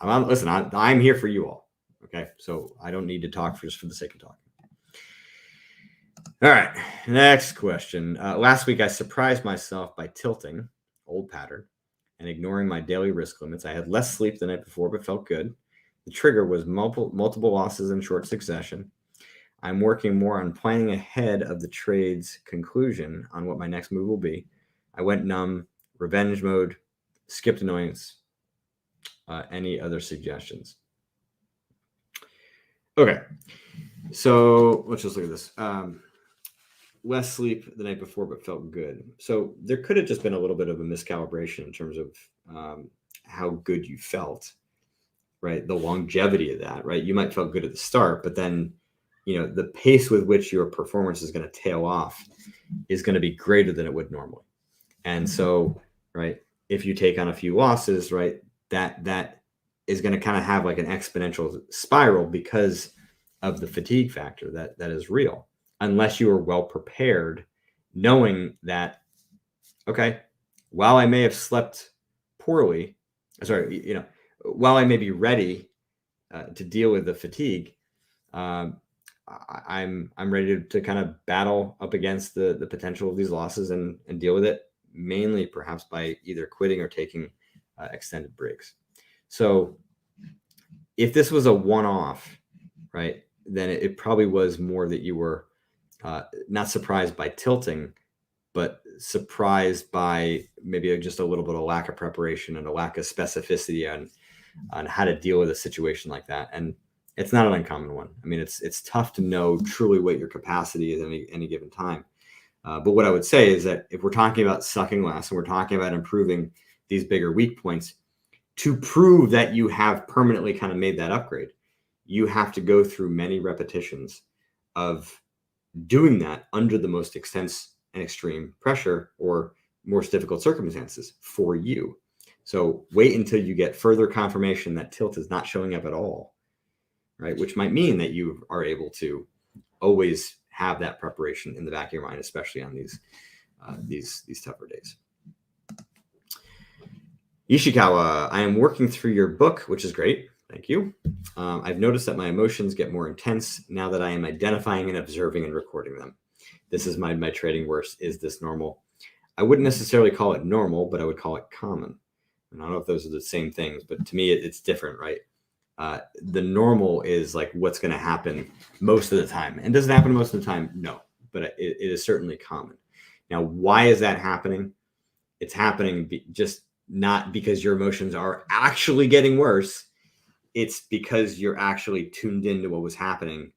Listen, I'm here for you all. Okay, so I don't need to talk just for the sake of talking. All right, next question. Last week, I surprised myself by tilting, old pattern, and ignoring my daily risk limits. I had less sleep the night before, but felt good. The trigger was multiple losses in short succession. I'm working more on planning ahead of the trade's conclusion on what my next move will be. I went numb, revenge mode, skipped annoyance. Any other suggestions? Okay, so let's just look at this. Less sleep the night before, but felt good. So there could have just been a little bit of a miscalibration in terms of how good you felt, right? The longevity of that, right? You might feel good at the start, but then, the pace with which your performance is going to tail off is going to be greater than it would normally. And so, right, if you take on a few losses, right, that is going to kind of have like an exponential spiral because of the fatigue factor that is real, unless you are well prepared, knowing that, okay, while I may have slept poorly, while I may be ready to deal with the fatigue, I'm ready to kind of battle up against the potential of these losses and deal with it, mainly perhaps by either quitting or taking extended breaks. So if this was a one-off, right, then it probably was more that you were not surprised by tilting, but surprised by maybe just a little bit of lack of preparation and a lack of specificity on how to deal with a situation like that. And it's not an uncommon one. I mean, it's tough to know truly what your capacity is at any given time. But what I would say is that if we're talking about sucking less and we're talking about improving these bigger weak points, to prove that you have permanently kind of made that upgrade, you have to go through many repetitions of doing that under the most intense and extreme pressure or most difficult circumstances for you. So wait until you get further confirmation that tilt is not showing up at all, right? Which might mean that you are able to always have that preparation in the back of your mind, especially on these tougher days. Ishikawa, I am working through your book, which is great. Thank you. I've noticed that my emotions get more intense now that I am identifying and observing and recording them. This is my trading worst. Is this normal? I wouldn't necessarily call it normal, but I would call it common. And I don't know if those are the same things, but to me, it's different, right? The normal is like what's going to happen most of the time. And does it happen most of the time? No, but it is certainly common. Now, why is that happening? It's happening just not because your emotions are actually getting worse. It's because you're actually tuned into what was happening.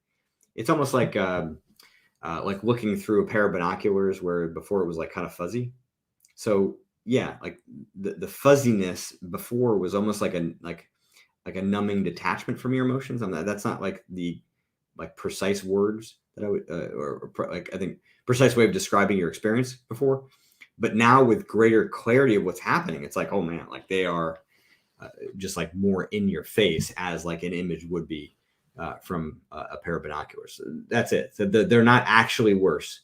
It's almost like looking through a pair of binoculars where before it was like kind of fuzzy. So yeah, like the fuzziness before was almost like a numbing detachment from your emotions. That's not like the precise words that I would I think precise way of describing your experience before. But now with greater clarity of what's happening, it's like, oh man, like they are just like more in your face as like an image would be from a pair of binoculars. So that's it. So they're not actually worse.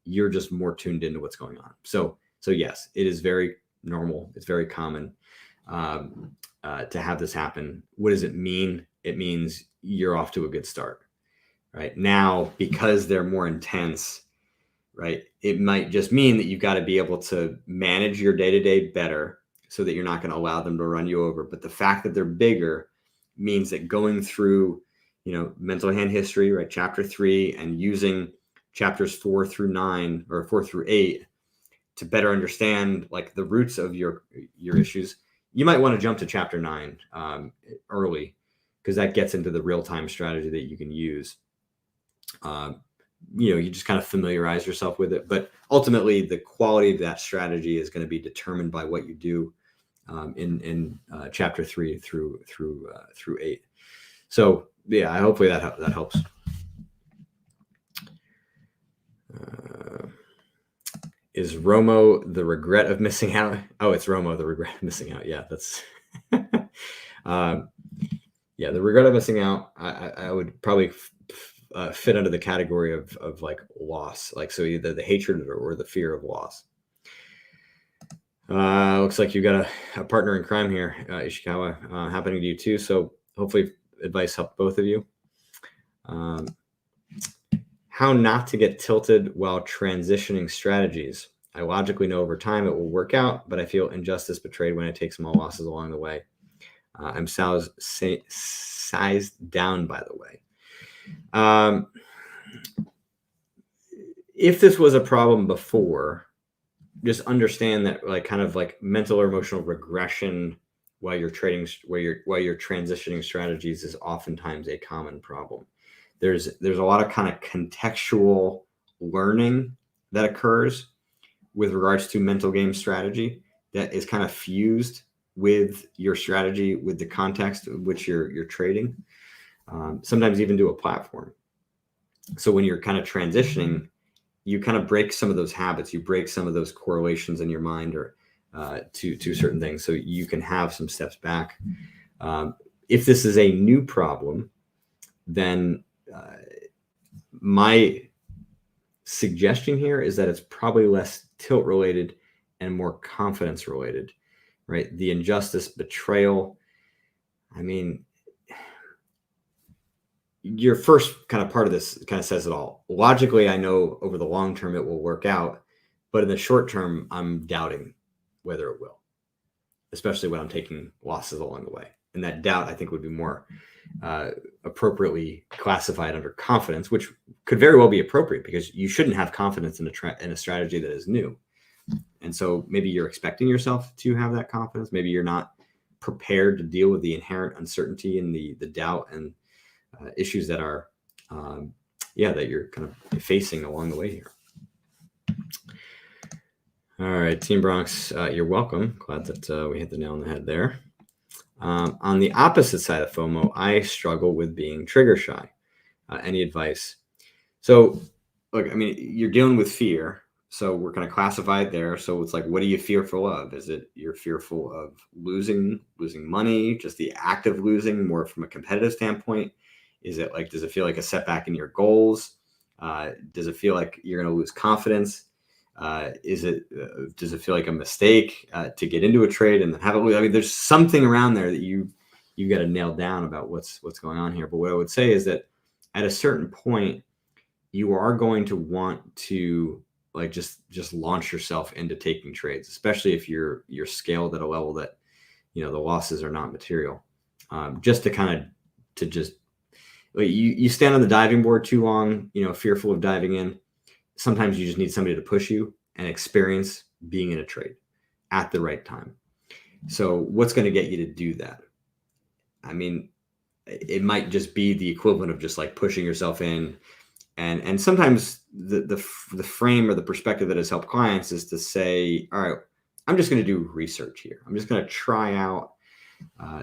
You're just more tuned into what's going on. So yes, it is very normal. It's very common to have this happen. What does it mean? It means you're off to a good start, right? Now, because they're more intense, right? It might just mean that you've got to be able to manage your day-to-day better so that you're not going to allow them to run you over. But the fact that they're bigger means that going through, mental hand history, right? Chapter 3 and using chapters 4 through 9 or 4 through 8 to better understand like the roots of your issues. You might want to jump to chapter 9 early because that gets into the real-time strategy that you can use. You just kind of familiarize yourself with it, but ultimately the quality of that strategy is going to be determined by what you do in chapter 3 through 8. So yeah, hopefully that helps. Is Romo the regret of missing out? Oh, it's Romo the regret of missing out. Yeah, that's yeah, the regret of missing out. I would probably fit under the category of like loss, like so either the hatred or the fear of loss. Looks like you got a partner in crime here, Ishikawa, happening to you too. So hopefully advice helped both of you. How not to get tilted while transitioning strategies. I logically know over time it will work out, but I feel injustice betrayed when I take small losses along the way. I'm sized down, by the way. If this was a problem before, just understand that like kind of like mental or emotional regression while you're trading, while you're transitioning strategies is oftentimes a common problem. There's a lot of kind of contextual learning that occurs with regards to mental game strategy that is kind of fused with your strategy, with the context of which you're trading, sometimes even to a platform. So when you're kind of transitioning, you kind of break some of those habits, you break some of those correlations in your mind, or to certain things. So you can have some steps back. If this is a new problem, then my suggestion here is that it's probably less tilt related and more confidence related, right? The injustice, betrayal. I mean, your first kind of part of this kind of says it all. Logically, I know over the long term it will work out, but in the short term, I'm doubting whether it will, especially when I'm taking losses along the way. And that doubt, I think, would be more appropriately classified under confidence, which could very well be appropriate because you shouldn't have confidence in a strategy that is new. And so maybe you're expecting yourself to have that confidence. Maybe you're not prepared to deal with the inherent uncertainty and the doubt and issues that are, that you're kind of facing along the way here. All right, Team Bronx, you're welcome. Glad that we hit the nail on the head there. On the opposite side of FOMO, I struggle with being trigger shy. Any advice? So, look, I mean, you're dealing with fear. So we're going to classify it there. So it's like, what are you fearful of? Is it you're fearful of losing money, just the act of losing, more from a competitive standpoint? Is it like, does it feel like a setback in your goals? Does it feel like you're going to lose confidence? Does it feel like a mistake to get into a trade and then have it lose? I mean, there's something around there that you got to nail down about what's going on here. But what I would say is that at a certain point, you are going to want to like just launch yourself into taking trades, especially if you're scaled at a level that, the losses are not material. Just to kind of like you stand on the diving board too long, fearful of diving in. Sometimes you just need somebody to push you and experience being in a trade at the right time. So what's going to get you to do that? I mean, it might just be the equivalent of just like pushing yourself in. And sometimes the frame or the perspective that has helped clients is to say, all right, I'm just going to do research here. I'm just going to try out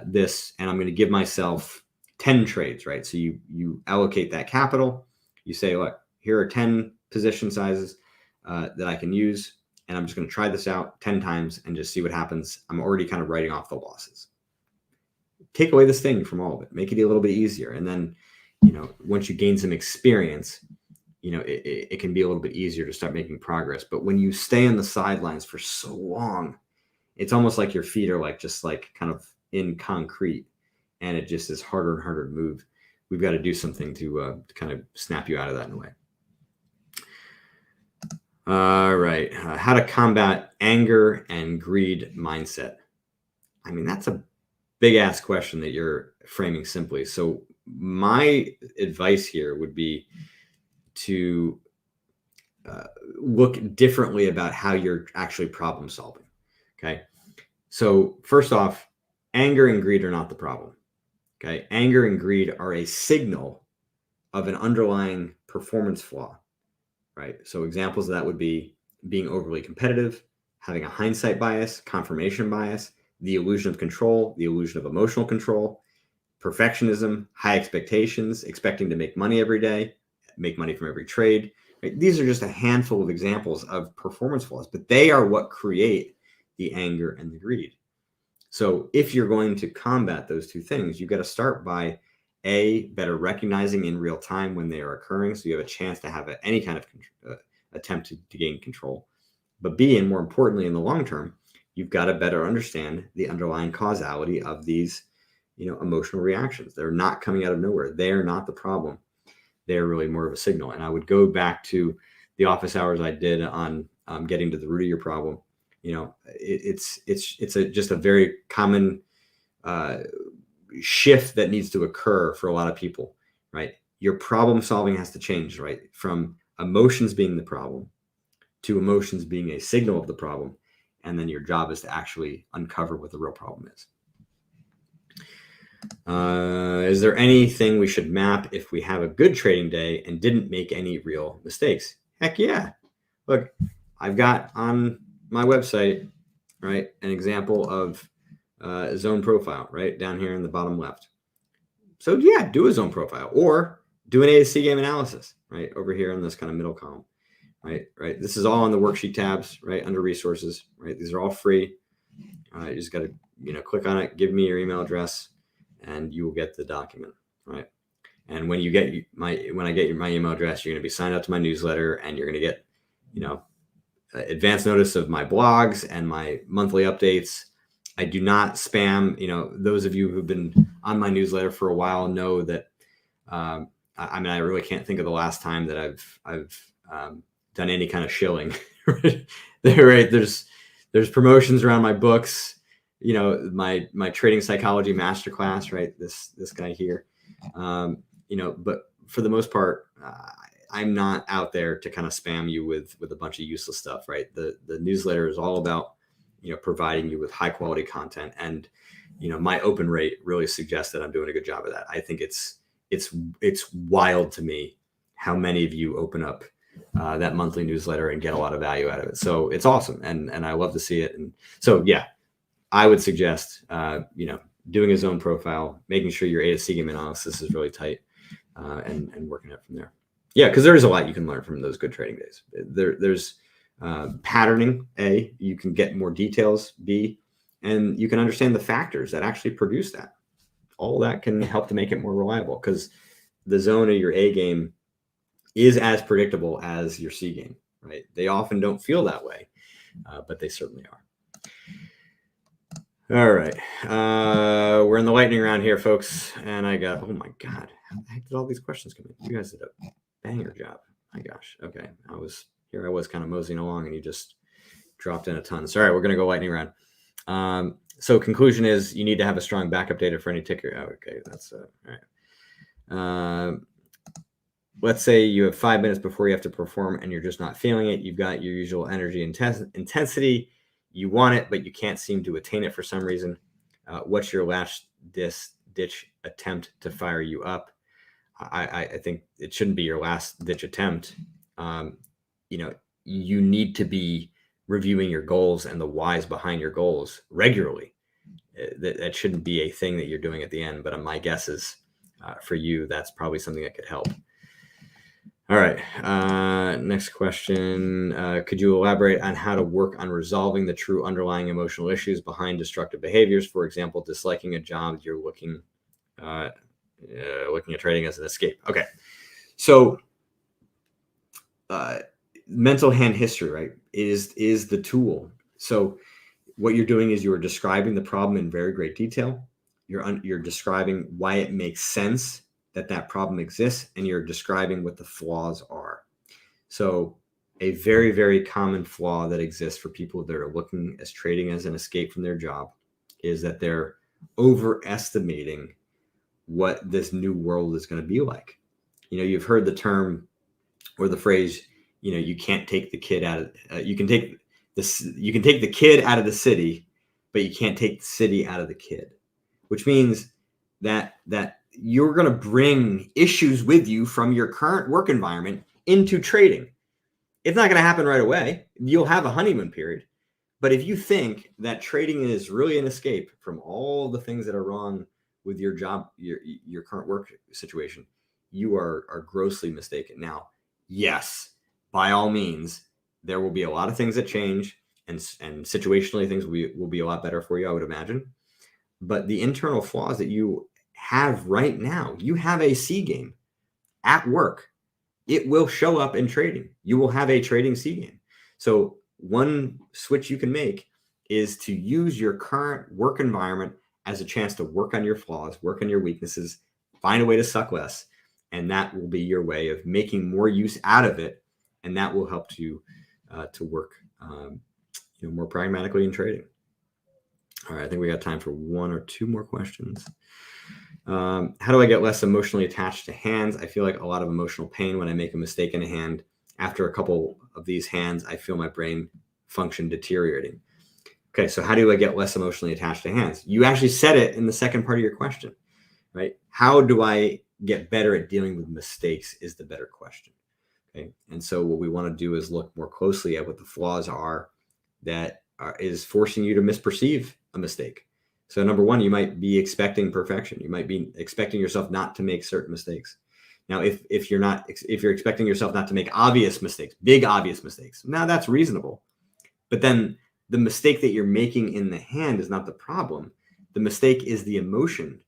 this, and I'm going to give myself 10 trades, right? So you allocate that capital. You say, look, here are 10 position sizes that I can use, and I'm just going to try this out 10 times and just see what happens. I'm already kind of writing off the losses. Take away the sting from all of it. Make it a little bit easier. And then, once you gain some experience, it can be a little bit easier to start making progress. But when you stay on the sidelines for so long, it's almost like your feet are just kind of in concrete, and it just is harder and harder to move. We've got to do something to kind of snap you out of that in a way. All right. How to combat anger and greed mindset. I mean, that's a big ass question that you're framing simply. So my advice here would be to look differently about how you're actually problem solving. Okay. So first off, anger and greed are not the problem. Okay. Anger and greed are a signal of an underlying performance flaw, right? So examples of that would be being overly competitive, having a hindsight bias, confirmation bias, the illusion of control, the illusion of emotional control, perfectionism, high expectations, expecting to make money every day, make money from every trade. Right? These are just a handful of examples of performance flaws, but they are what create the anger and the greed. So if you're going to combat those two things, you've got to start by better recognizing in real time when they are occurring, so you have a chance to have any kind of attempt to gain control. But B, and more importantly in the long term, you've got to better understand the underlying causality of these emotional reactions. They're not coming out of nowhere. They're not the problem. They're really more of a signal. And I would go back to the office hours I did on getting to the root of your problem. It's just a very common shift that needs to occur for a lot of people, right? Your problem solving has to change, right? From emotions being the problem to emotions being a signal of the problem. And then your job is to actually uncover what the real problem is. Is there anything we should map if we have a good trading day and didn't make any real mistakes? Heck yeah. Look, I've got on my website, right, an example of a zone profile right down here in the bottom left. So yeah, do a zone profile or do an A to C game analysis right over here in this kind of middle column, right? This is all on the worksheet tabs, right? Under resources, right? These are all free. You just got to, click on it, give me your email address, and you will get the document, right? And when you get when I get my email address, you're going to be signed up to my newsletter, and you're going to get, advance notice of my blogs and my monthly updates. I do not spam. Those of you who've been on my newsletter for a while know that. I really can't think of the last time that I've done any kind of shilling. Right? There's promotions around my books. My trading psychology masterclass. Right, this guy here. But for the most part, I'm not out there to kind of spam you with a bunch of useless stuff. Right, the newsletter is all about providing you with high quality content, and my open rate really suggests that I'm doing a good job of that. I think it's wild to me how many of you open up that monthly newsletter and get a lot of value out of it. So it's awesome, and I love to see it. And so yeah, I would suggest doing a zone profile, making sure your A to C game analysis is really tight, and working it from there. Yeah, because there is a lot you can learn from those good trading days. There's patterning. A, you can get more details. B, and you can understand the factors that actually produce that. All that can help to make it more reliable, because the zone of your A game is as predictable as your C game, right? They often don't feel that way, but they certainly are. All right. We're in the lightning round here, folks. And I got, oh my God, how the heck did all these questions come in? You guys did a banger job. My gosh. Okay. I was kind of moseying along, and you just dropped in a ton. So, all right, we're going to go lightning round. So conclusion is you need to have a strong backup data for any ticker. Oh, okay, that's all right. Let's say you have 5 minutes before you have to perform and you're just not feeling it. You've got your usual energy intensity. You want it, but you can't seem to attain it for some reason. What's your last ditch attempt to fire you up? I think it shouldn't be your last ditch attempt. You need to be reviewing your goals and the whys behind your goals regularly. That shouldn't be a thing that you're doing at the end, but my guess is for you, that's probably something that could help. All right. Next question. Could you elaborate on how to work on resolving the true underlying emotional issues behind destructive behaviors? For example, disliking a job you're looking at trading as an escape. Okay. So mental hand history, right, is the tool. So what you're doing is you're describing the problem in very great detail. You're describing why it makes sense that problem exists, and you're describing what the flaws are. So a very, very common flaw that exists for people that are looking at trading as an escape from their job is that they're overestimating what this new world is going to be like. You've heard the term or the phrase, you can't take the kid out of, you can take the kid out of the city, but you can't take the city out of the kid, which means that you're going to bring issues with you from your current work environment into trading. It's not going to happen right away. You'll have a honeymoon period. But if you think that trading is really an escape from all the things that are wrong with your job, your current work situation, you are grossly mistaken. Now, yes, by all means, there will be a lot of things that change, and situationally things will be a lot better for you, I would imagine. But the internal flaws that you have right now, you have a C game at work. It will show up in trading. You will have a trading C game. So one switch you can make is to use your current work environment as a chance to work on your flaws, work on your weaknesses, find a way to suck less. And that will be your way of making more use out of it. And that will help you to work more pragmatically in trading. All right, I think we got time for one or two more questions. How do I get less emotionally attached to hands? I feel like a lot of emotional pain when I make a mistake in a hand. After a couple of these hands, I feel my brain function deteriorating. Okay, so how do I get less emotionally attached to hands? You actually said it in the second part of your question, right? How do I get better at dealing with mistakes is the better question. Okay, and so what we want to do is look more closely at what the flaws are that is forcing you to misperceive a mistake. So number one, you might be expecting perfection. You might be expecting yourself not to make certain mistakes. Now, if you're expecting yourself not to make obvious mistakes, big obvious mistakes, now that's reasonable. But then the mistake that you're making in the hand is not the problem. The mistake is the emotion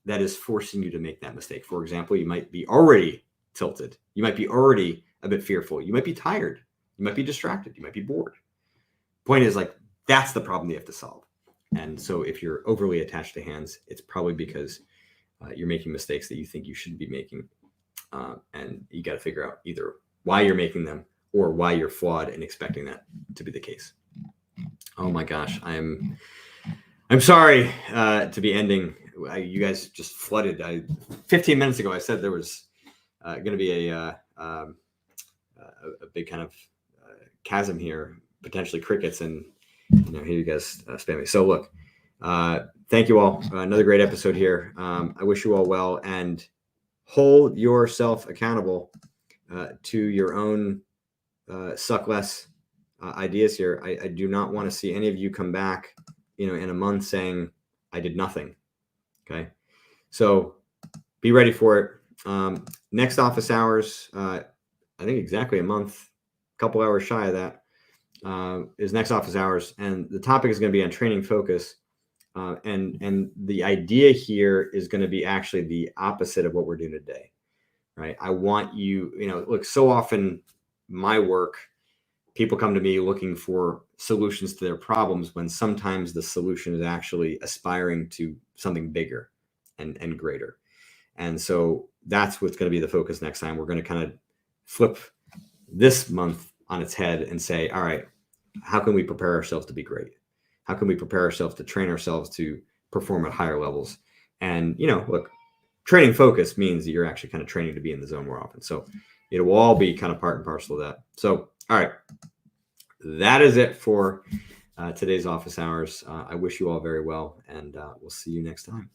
that is forcing you to make that mistake. For example, you might be already tilted. You might be already a bit fearful. You might be tired. You might be distracted. You might be bored. Point is, like, that's the problem you have to solve. And so if you're overly attached to hands, it's probably because you're making mistakes that you think you shouldn't be making. And you got to figure out either why you're making them or why you're flawed and expecting that to be the case. Oh my gosh, I'm sorry to be ending. You guys just flooded. 15 minutes ago, I said there was going to be a big kind of chasm here, potentially crickets, and here you guys spam me. So look, thank you all. Another great episode here. I wish you all well, and hold yourself accountable to your own suck less ideas here. I do not want to see any of you come back, in a month saying I did nothing. Okay, so be ready for it. Next office hours, I think exactly a month, a couple hours shy of that, is next office hours, and the topic is going to be on training focus. And the idea here is going to be actually the opposite of what we're doing today, right? I want you, look, so often my work, people come to me looking for solutions to their problems when sometimes the solution is actually aspiring to something bigger and greater. And so that's what's going to be the focus next time. We're going to kind of flip this month on its head and say, all right, how can we prepare ourselves to be great? How can we prepare ourselves to train ourselves to perform at higher levels? And, look, training focus means that you're actually kind of training to be in the zone more often. So it will all be kind of part and parcel of that. So, all right, that is it for today's office hours. I wish you all very well, and we'll see you next time.